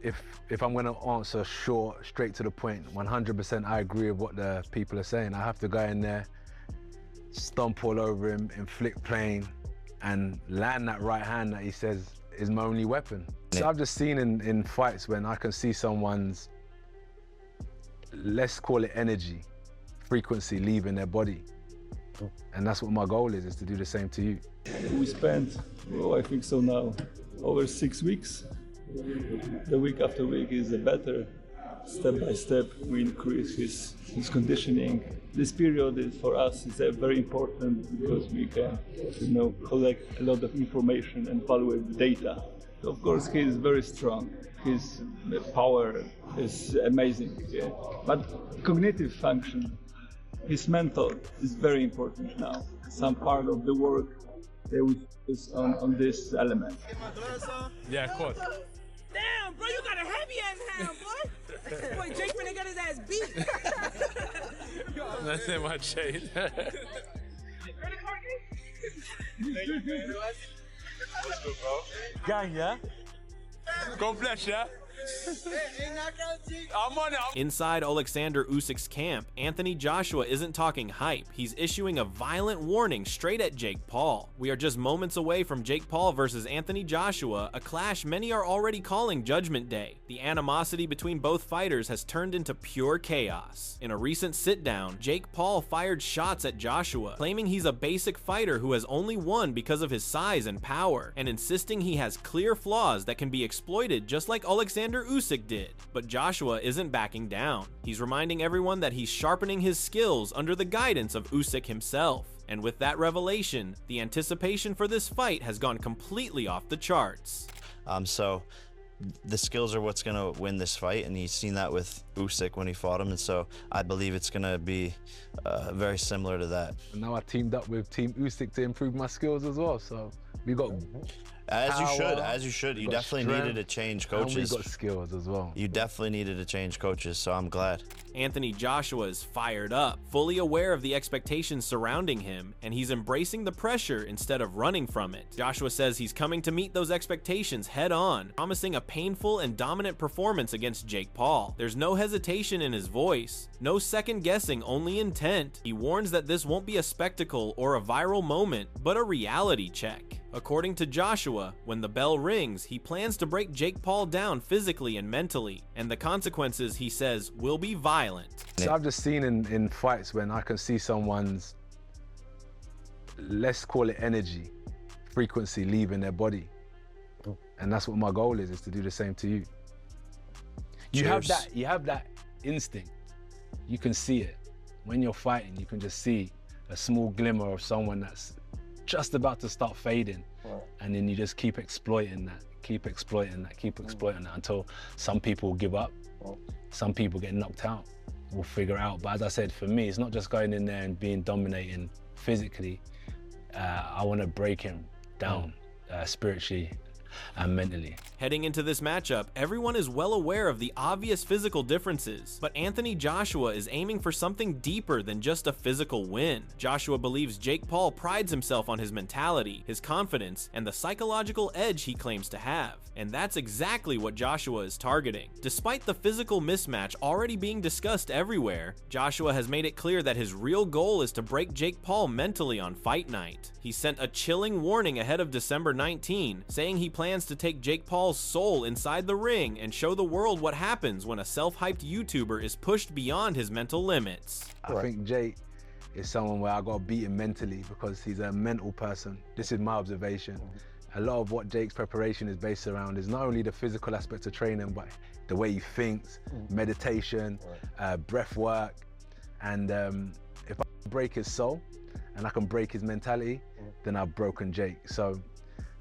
if I'm gonna answer short, straight to the point, 100% I agree with what the people are saying. I have to go in there, stomp all over him, inflict pain, and land that right hand that he says is my only weapon. So I've just seen in fights when I can see someone's, let's call it energy, frequency leaving their body. And that's what my goal is to do the same to you. We spent, I think so now, over 6 weeks. The week after week is a better. Step by step, we increase his conditioning. This period is, for us, is very important because we can, collect a lot of information and evaluate the data. Of course, he is very strong. His power is amazing. Yeah. But cognitive function, his mental is very important now. Some part of the work, they will focus on this element. Yeah, of course. Damn, bro, you got a heavy ass hand, boy. Boy, Jake finna get his ass beat. That's in my shade. Credit card game? What's good, bro? Gang, yeah? God bless ya. I'm on it. Inside Alexander Usyk's camp, Anthony Joshua isn't talking hype. He's issuing a violent warning straight at Jake Paul. We are just moments away from Jake Paul versus Anthony Joshua, a clash many are already calling Judgment Day. The animosity between both fighters has turned into pure chaos. In a recent sit-down, Jake Paul fired shots at Joshua, claiming he's a basic fighter who has only won because of his size and power, and insisting he has clear flaws that can be exploited just like Alexander Usyk did. But Joshua isn't backing down. He's reminding everyone that he's sharpening his skills under the guidance of Usyk himself. And with that revelation, the anticipation for this fight has gone completely off the charts. So the skills are what's going to win this fight, and he's seen that with Usyk when he fought him, and so I believe it's going to be very similar to that. And now I teamed up with Team Usyk to improve my skills as well, so we got As you power, should. You definitely strength, needed to change and coaches. we got skills as well. You definitely needed to change coaches, so I'm glad. Anthony Joshua is fired up, fully aware of the expectations surrounding him, and he's embracing the pressure instead of running from it. Joshua says he's coming to meet those expectations head on, promising a painful and dominant performance against Jake Paul. There's no hesitation in his voice, no second guessing, only intent. He warns that this won't be a spectacle or a viral moment, but a reality check. According to Joshua, when the bell rings, he plans to break Jake Paul down physically and mentally, and the consequences, he says, will be violent. So I've just seen in fights when I can see someone's, let's call it energy, frequency leaving their body. And that's what my goal is to do the same to you. You have that instinct. You can see it. When you're fighting, you can just see a small glimmer of someone that's just about to start fading, and then you just keep exploiting that until some people give up, some people get knocked out. We'll figure it out. But as I said, for me, it's not just going in there and being dominating physically. I want to break him down spiritually and mentally. Heading into this matchup, everyone is well aware of the obvious physical differences, but Anthony Joshua is aiming for something deeper than just a physical win. Joshua believes Jake Paul prides himself on his mentality, his confidence, and the psychological edge he claims to have, and that's exactly what Joshua is targeting. Despite the physical mismatch already being discussed everywhere, Joshua has made it clear that his real goal is to break Jake Paul mentally on fight night. He sent a chilling warning ahead of December 19, saying he plans to take Jake Paul's soul inside the ring and show the world what happens when a self-hyped YouTuber is pushed beyond his mental limits. I think Jake is someone where I got to beat him mentally because he's a mental person. This is my observation. A lot of what Jake's preparation is based around is not only the physical aspect of training, but the way he thinks, meditation, breath work. And if I break his soul and I can break his mentality, then I've broken Jake. So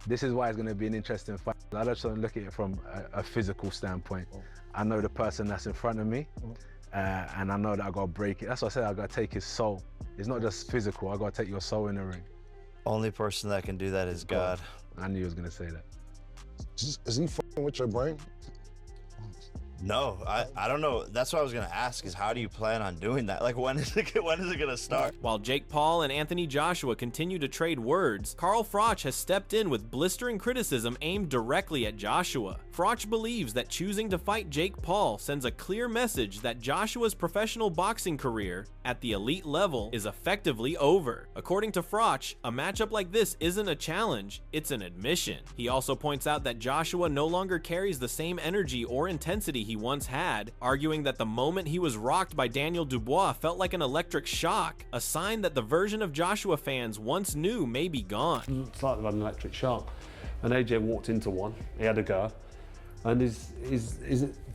this is why it's going to be an interesting fight. I just don't look at it from a physical standpoint. I know the person that's in front of me, and I know that I got to break it. That's why I said I got to take his soul. It's not just physical, I got to take your soul in the ring. Only person that can do that is God. I knew he was going to say that. Is he fucking with your brain? No, I don't know. That's what I was gonna ask, is how do you plan on doing that? Like, when is it gonna start? While Jake Paul and Anthony Joshua continue to trade words, Carl Froch has stepped in with blistering criticism aimed directly at Joshua. Froch believes that choosing to fight Jake Paul sends a clear message that Joshua's professional boxing career at the elite level is effectively over. According to Froch, a matchup like this isn't a challenge, it's an admission. He also points out that Joshua no longer carries the same energy or intensity he once had, arguing that the moment he was rocked by Daniel Dubois felt like an electric shock, a sign that the version of Joshua fans once knew may be gone. It's like they've had an electric shock. And AJ walked into one, he had a go, and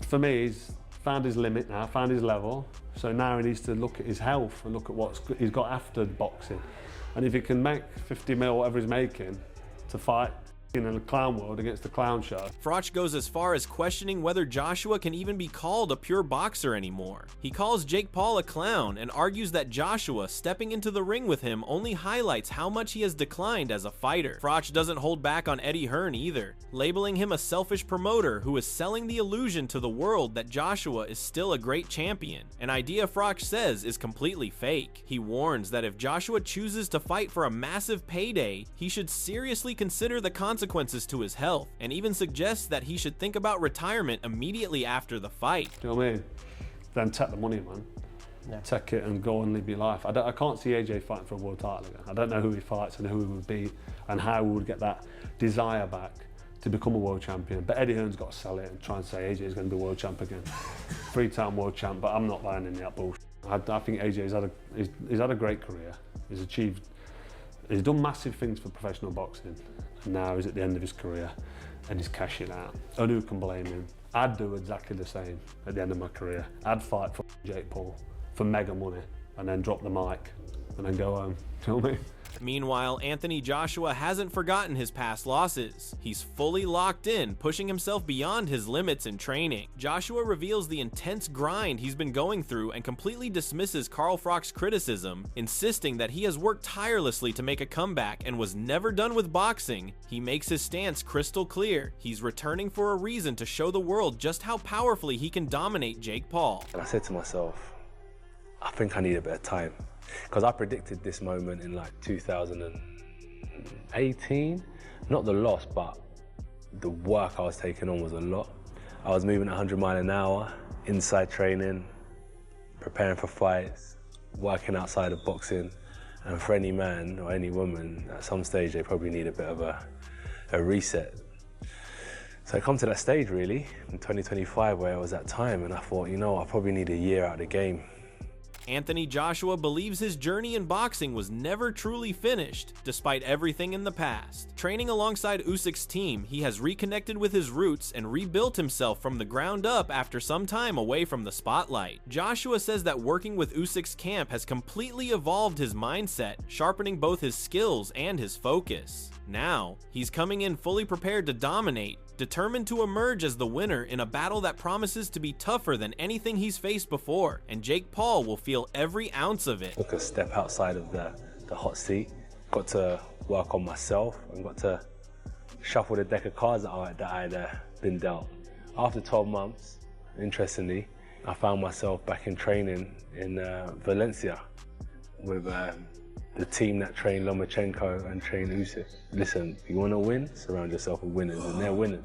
for me, he's found his limit now, found his level, so now he needs to look at his health and look at what he's got after boxing. And if he can make 50 mil, whatever he's making, to fight in a clown world against the clown show. Froch goes as far as questioning whether Joshua can even be called a pure boxer anymore. He calls Jake Paul a clown and argues that Joshua stepping into the ring with him only highlights how much he has declined as a fighter. Froch doesn't hold back on Eddie Hearn either, labeling him a selfish promoter who is selling the illusion to the world that Joshua is still a great champion, an idea Froch says is completely fake. He warns that if Joshua chooses to fight for a massive payday, he should seriously consider the consequences to his health, and even suggests that he should think about retirement immediately after the fight. Do you know what I mean? Then take the money, man. Yeah. Take it and go and live your life. I can't see AJ fighting for a world title again. I don't know who he fights and who he would beat and how he would get that desire back to become a world champion. But Eddie Hearn's got to sell it and try and say AJ is going to be world champ again. 3-time world champ, but I'm not buying into that bullshit. I think AJ's had a great career. He's done massive things for professional boxing. Now he's at the end of his career and he's cashing out. And who can blame him? I'd do exactly the same at the end of my career. I'd fight for Jake Paul for mega money and then drop the mic and then go home. Do you know what I mean? Meanwhile, Anthony Joshua hasn't forgotten his past losses. He's fully locked in, pushing himself beyond his limits in training. Joshua reveals the intense grind he's been going through and completely dismisses Carl Froch's criticism, insisting that he has worked tirelessly to make a comeback and was never done with boxing. He makes his stance crystal clear. He's returning for a reason to show the world just how powerfully he can dominate Jake Paul. And I said to myself, I think I need a bit of time. Because I predicted this moment in like 2018. Not the loss, but the work I was taking on was a lot. I was moving 100 miles an hour, inside training, preparing for fights, working outside of boxing. And for any man or any woman, at some stage, they probably need a bit of a reset. So I come to that stage really, in 2025, where it was that time, and I thought, you know, I probably need a year out of the game. Anthony Joshua believes his journey in boxing was never truly finished, despite everything in the past. Training alongside Usyk's team, he has reconnected with his roots and rebuilt himself from the ground up after some time away from the spotlight. Joshua says that working with Usyk's camp has completely evolved his mindset, sharpening both his skills and his focus. Now, he's coming in fully prepared to dominate, determined to emerge as the winner in a battle that promises to be tougher than anything he's faced before, and Jake Paul will feel every ounce of it. Took a step outside of the hot seat, got to work on myself and got to shuffle the deck of cards that I'd been dealt. After 12 months, interestingly, I found myself back in training in Valencia with the team that trained Lomachenko and trained Usyk. Listen, if you want to win, surround yourself with winners, and they're winners.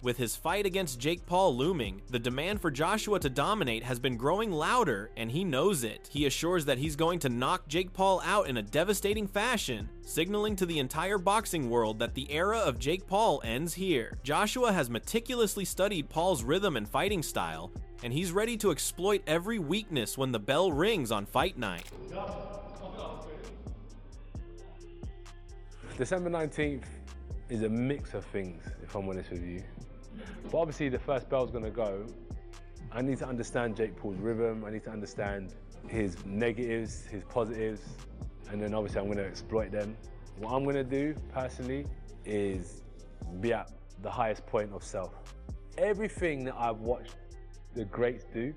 With his fight against Jake Paul looming, the demand for Joshua to dominate has been growing louder, and he knows it. He assures that he's going to knock Jake Paul out in a devastating fashion, signaling to the entire boxing world that the era of Jake Paul ends here. Joshua has meticulously studied Paul's rhythm and fighting style, and he's ready to exploit every weakness when the bell rings on fight night. December 19th is a mix of things, if I'm honest with you. But obviously the first bell's gonna go. I need to understand Jake Paul's rhythm. I need to understand his negatives, his positives, and then obviously I'm gonna exploit them. What I'm gonna do personally is be at the highest point of self. Everything that I've watched the greats do,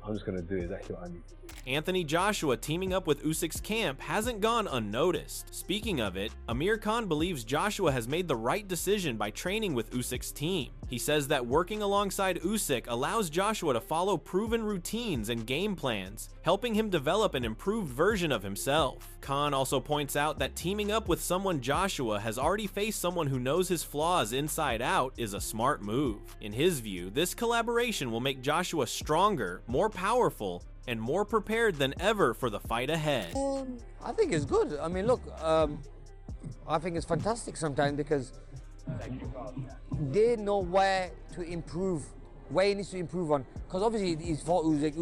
I'm just gonna do exactly what I need to do. Anthony Joshua teaming up with Usyk's camp hasn't gone unnoticed. Speaking of it, Amir Khan believes Joshua has made the right decision by training with Usyk's team. He says that working alongside Usyk allows Joshua to follow proven routines and game plans, helping him develop an improved version of himself. Khan also points out that teaming up with someone Joshua has already faced someone who knows his flaws inside out is a smart move. In his view, this collaboration will make Joshua stronger, more powerful, and more prepared than ever for the fight ahead. I think it's good. I mean, look, I think it's fantastic sometimes because they know where to improve, where he needs to improve on. Because obviously he's fought Usyk.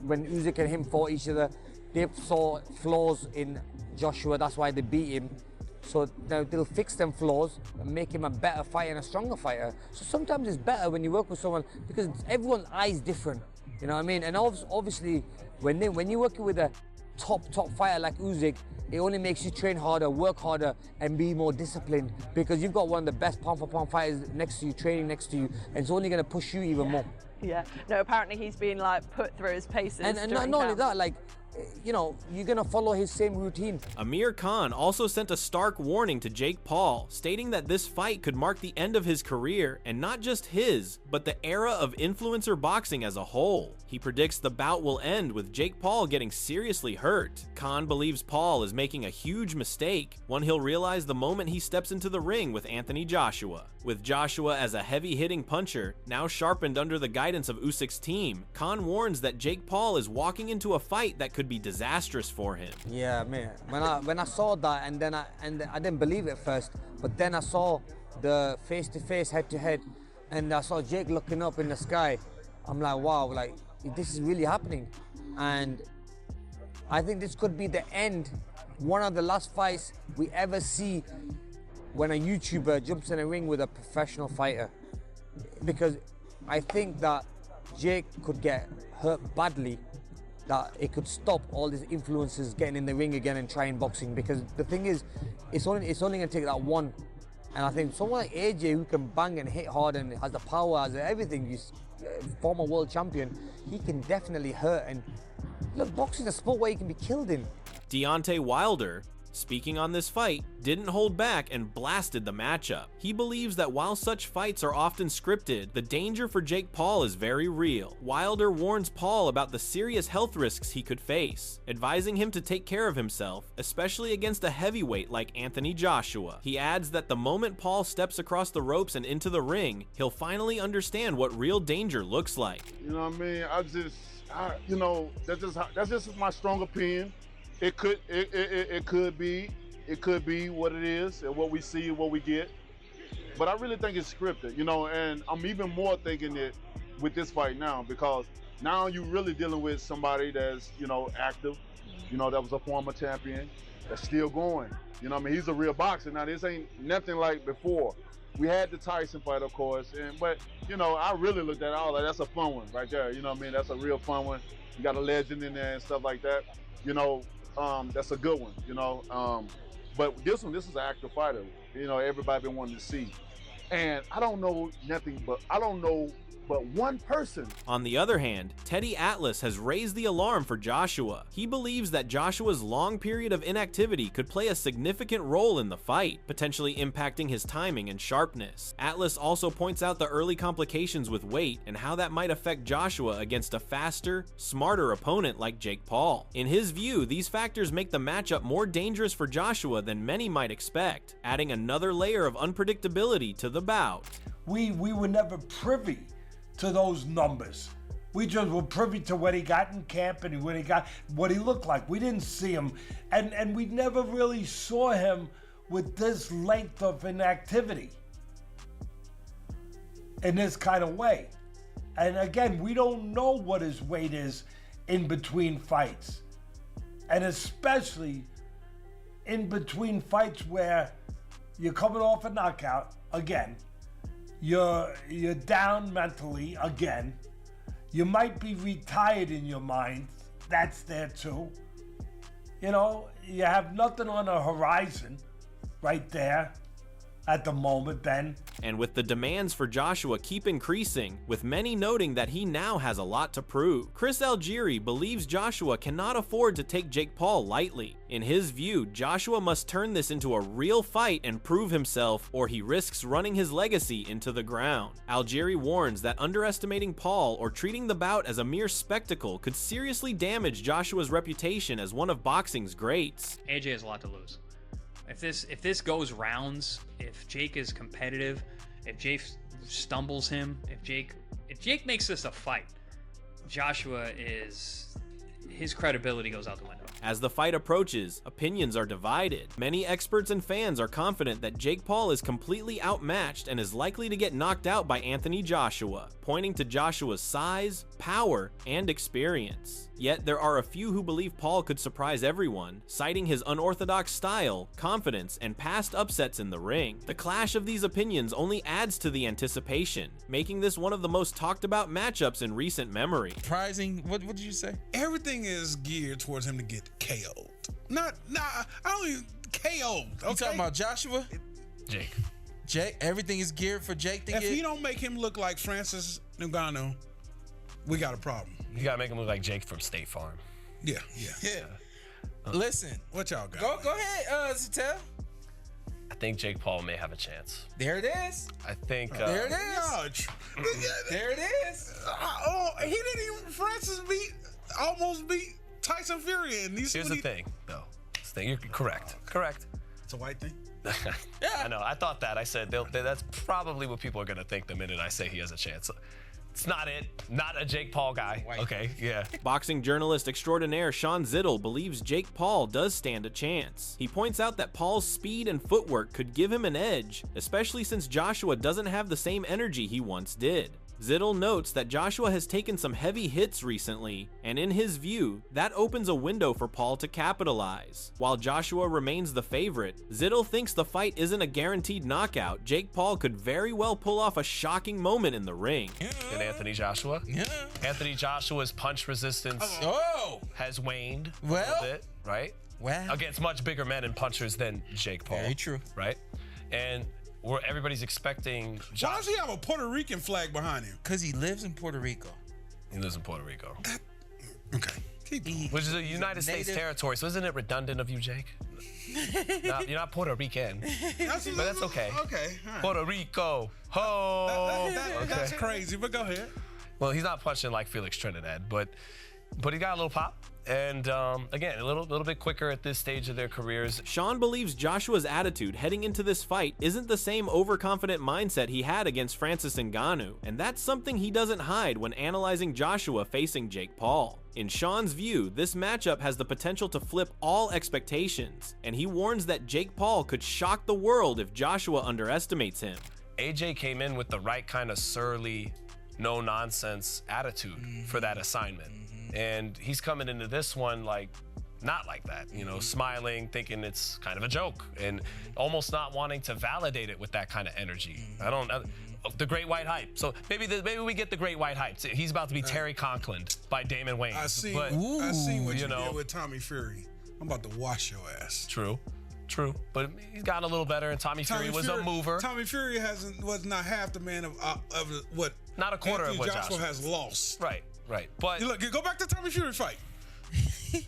When Usyk and him fought each other, they saw flaws in Joshua. That's why they beat him. So now they'll fix them flaws and make him a better fighter and a stronger fighter. So sometimes it's better when you work with someone because everyone's eye is different. You know what I mean? And obviously, when you're working with a top fighter like Usyk, it only makes you train harder, work harder, and be more disciplined because you've got one of the best pound-for-pound fighters next to you, training next to you, and it's only going to push you even more. Yeah. No, apparently he's been like put through his paces. And not only that, like, you know, you're going to follow his same routine. Amir Khan also sent a stark warning to Jake Paul, stating that this fight could mark the end of his career, and not just his, but the era of influencer boxing as a whole. He predicts the bout will end with Jake Paul getting seriously hurt. Khan believes Paul is making a huge mistake, one he'll realize the moment he steps into the ring with Anthony Joshua. With Joshua as a heavy-hitting puncher, now sharpened under the guidance of Usyk's team, Khan warns that Jake Paul is walking into a fight that could be disastrous for him. Yeah, man. When I saw that, and then I didn't believe it first, but then I saw the face-to-face, head-to-head, and I saw Jake looking up in the sky. I'm like, wow, like this is really happening, and I think this could be the end, one of the last fights we ever see when a YouTuber jumps in a ring with a professional fighter, because I think that Jake could get hurt badly, that it could stop all these influencers getting in the ring again and trying boxing, because the thing is, it's only going to take that one. And I think someone like AJ, who can bang and hit hard and has the power, has everything, he's former world champion, he can definitely hurt. And look, boxing is a sport where you can be killed in. Deontay Wilder, speaking on this fight, didn't hold back and blasted the matchup. He believes that while such fights are often scripted, the danger for Jake Paul is very real. Wilder warns Paul about the serious health risks he could face, advising him to take care of himself, especially against a heavyweight like Anthony Joshua. He adds that the moment Paul steps across the ropes and into the ring, he'll finally understand what real danger looks like. You know what I mean? You know, that's just my strong opinion. It could be what it is and what we see and what we get. But I really think it's scripted, you know, and I'm even more thinking it with this fight now, because now you're really dealing with somebody that's, you know, active, you know, that was a former champion, that's still going. You know what I mean? He's a real boxer. Now, this ain't nothing like before. We had the Tyson fight, of course, but, you know, I really looked at all that. That's a fun one right there. You know what I mean? That's a real fun one. You got a legend in there and stuff like that. You know, that's a good one, you know. But this is an active fighter, you know, everybody been wanting to see. And I don't know but one person. On the other hand, Teddy Atlas has raised the alarm for Joshua. He believes that Joshua's long period of inactivity could play a significant role in the fight, potentially impacting his timing and sharpness. Atlas also points out the early complications with weight and how that might affect Joshua against a faster, smarter opponent like Jake Paul. In his view, these factors make the matchup more dangerous for Joshua than many might expect, adding another layer of unpredictability to the bout. We were never privy to those numbers. We just were privy to what he got in camp and what he looked like. We didn't see him, and we never really saw him with this length of inactivity in this kind of way. And again, we don't know what his weight is in between fights, and especially in between fights where you're coming off a knockout again. You're down mentally again. You might be retired in your mind. That's there too. You know, you have nothing on the horizon right there. at the moment then. And with the demands for Joshua keep increasing, with many noting that he now has a lot to prove, Chris Algieri believes Joshua cannot afford to take Jake Paul lightly. In his view, Joshua must turn this into a real fight and prove himself, or he risks running his legacy into the ground. Algieri warns that underestimating Paul or treating the bout as a mere spectacle could seriously damage Joshua's reputation as one of boxing's greats. AJ has a lot to lose. If this goes rounds, if Jake is competitive, if Jake stumbles him, if Jake makes this a fight, Joshua his credibility goes out the window. As the fight approaches, opinions are divided. Many experts and fans are confident that Jake Paul is completely outmatched and is likely to get knocked out by Anthony Joshua, pointing to Joshua's size, power, and experience. Yet there are a few who believe Paul could surprise everyone, citing his unorthodox style, confidence, and past upsets in the ring. The clash of these opinions only adds to the anticipation, making this one of the most talked about matchups in recent memory. Surprising? What did you say? Everything is geared towards him to get KO'd. I don't even KO'd. Okay? You talking about Joshua? Jake, everything is geared for Jake to get. If you don't make him look like Francis Ngannou, we got a problem. You gotta make him look like Jake from State Farm. Yeah. Listen, what y'all got? Go ahead, Zatel. I think Jake Paul may have a chance. There it is. I think. There it is. There it is. He didn't even. Francis almost beat Tyson Fury. Here's the thing, though. You're correct. Correct. It's a white thing. Yeah. I know. I thought that. I said that's probably what people are gonna think the minute I say he has a chance. It's not it. Not a Jake Paul guy. Okay, yeah. Boxing journalist extraordinaire Sean Zittel believes Jake Paul does stand a chance. He points out that Paul's speed and footwork could give him an edge, especially since Joshua doesn't have the same energy he once did. Zittel notes that Joshua has taken some heavy hits recently, and in his view, that opens a window for Paul to capitalize. While Joshua remains the favorite, Zittel thinks the fight isn't a guaranteed knockout. Jake Paul could very well pull off a shocking moment in the ring. And Anthony Joshua? Yeah. Anthony Joshua's punch resistance has waned a little bit, right? Well. Against much bigger men and punchers than Jake Paul. Very true. Right? And everybody's expecting Why does he have a Puerto Rican flag behind him? Because he lives in Puerto Rico. He lives in Puerto Rico. Okay. Which is a United States territory, so isn't it redundant of you, Jake? You're not Puerto Rican. But that's okay. Okay. Right. Puerto Rico. Ho! That's crazy, but go ahead. Well, he's not punching like Felix Trinidad, but he got a little pop. And again, a little bit quicker at this stage of their careers. Sean believes Joshua's attitude heading into this fight isn't the same overconfident mindset he had against Francis Ngannou, and that's something he doesn't hide when analyzing Joshua facing Jake Paul. In Sean's view, this matchup has the potential to flip all expectations, and he warns that Jake Paul could shock the world if Joshua underestimates him. AJ came in with the right kind of surly, no-nonsense attitude for that assignment. And he's coming into this one not like that, smiling, thinking it's kind of a joke, and almost not wanting to validate it with that kind of energy. The Great White Hype. So maybe we get the Great White Hype. He's about to be Terry Conklin by Damon Wayans. I see what you did with Tommy Fury. I'm about to wash your ass. True. But he's gotten a little better, and Tommy Fury was a mover. Tommy Fury was not half the man of what. Not a quarter Anthony of what Joshua has lost. Right. But look, go back to Tommy Fury fight.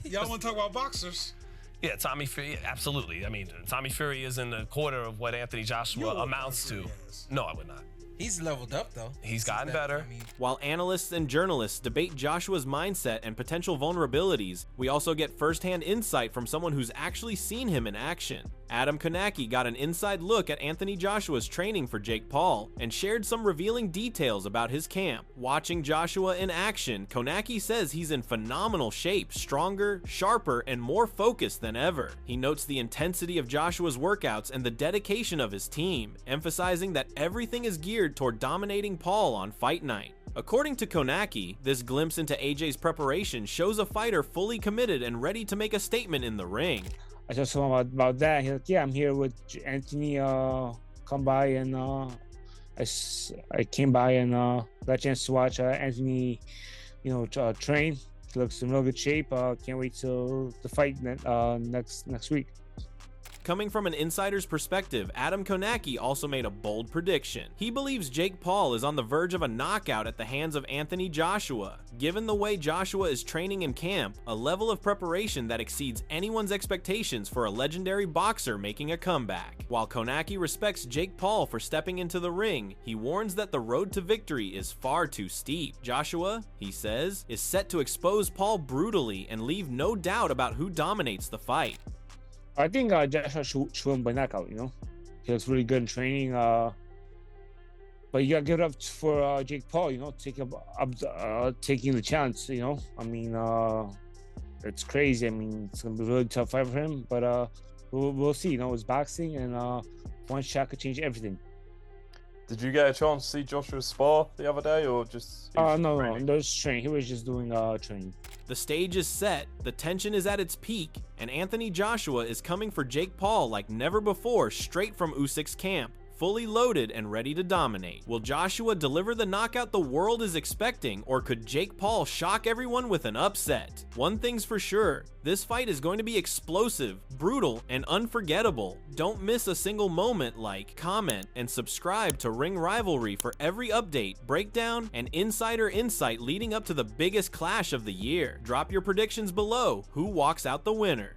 Y'all want to talk about boxers? Yeah, Tommy Fury, absolutely. I mean, Tommy Fury isn't a quarter of what Anthony Joshua amounts to. No, I would not. He's leveled up, though. He's gotten better. While analysts and journalists debate Joshua's mindset and potential vulnerabilities, we also get firsthand insight from someone who's actually seen him in action. Adam Konaki got an inside look at Anthony Joshua's training for Jake Paul and shared some revealing details about his camp. Watching Joshua in action, Konaki says he's in phenomenal shape, stronger, sharper, and more focused than ever. He notes the intensity of Joshua's workouts and the dedication of his team, emphasizing that everything is geared toward dominating Paul on fight night. According to Konaki, this glimpse into AJ's preparation shows a fighter fully committed and ready to make a statement in the ring. I just told him about that. He's like, yeah, I'm here with Anthony, come by, and I came by and got a chance to watch Anthony, train. He looks in real good shape. Can't wait till the fight next week. Coming from an insider's perspective, Adam Konecki also made a bold prediction. He believes Jake Paul is on the verge of a knockout at the hands of Anthony Joshua. Given the way Joshua is training in camp, a level of preparation that exceeds anyone's expectations for a legendary boxer making a comeback. While Konecki respects Jake Paul for stepping into the ring, he warns that the road to victory is far too steep. Joshua, he says, is set to expose Paul brutally and leave no doubt about who dominates the fight. I think Joshua should win by knockout, you know? He looks really good in training. But you gotta give it up for Jake Paul, you know, taking the chance, you know? I mean, it's crazy. I mean, it's gonna be a really tough fight for him, but we'll see, you know? It's boxing, and one shot could change everything. Did you get a chance to see Joshua spar the other day, or just? No, just training. He was just doing training. The stage is set, the tension is at its peak, and Anthony Joshua is coming for Jake Paul like never before, straight from Usyk's camp, fully loaded and ready to dominate. Will Joshua deliver the knockout the world is expecting, or could Jake Paul shock everyone with an upset? One thing's for sure, this fight is going to be explosive, brutal, and unforgettable. Don't miss a single moment. Like, comment, and subscribe to Ring Rivalry for every update, breakdown, and insider insight leading up to the biggest clash of the year. Drop your predictions below. Who walks out the winner?